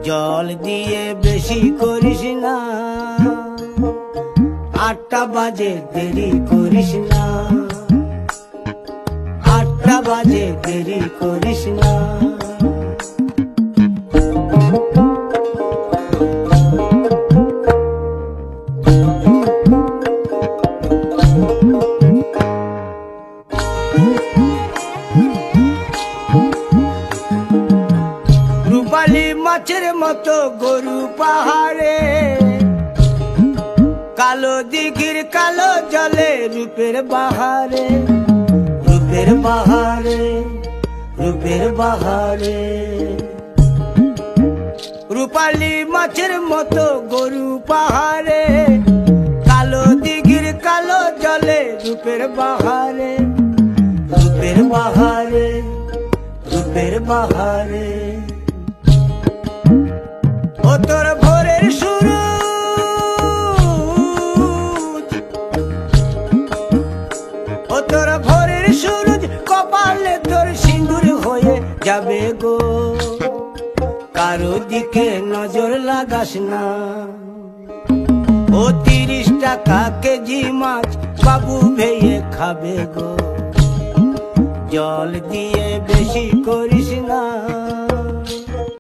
জল দিয়ে বেশি করিস না, 8টা বাজে দেরি করিস না, 8টা বাজে দেরি করিস না। রূপালী মাছের মতো গরু পাহাড়ে, কালো দিঘির কালো জলে রূপের বাহারে, রূপের বাহারে, রূপের বাহারে। রূপালী মাছের মতো গরু পাহাড়ে, কালো দিঘির কালো জলে রূপের বাহারে, রূপের বাহারে, রূপের বাহারে। ও তোর ভোরের সূরজ, ও তোর ভোরের সূরজ, কপালে তোর সিঁদুর হয়ে যাবে গো। কারো দিকে নজর লাগাস না, ও 30 টাকা কেজি মাছ বাবু ভেয়ে খাবে গো। জল দিয়ে বেশি করিস না।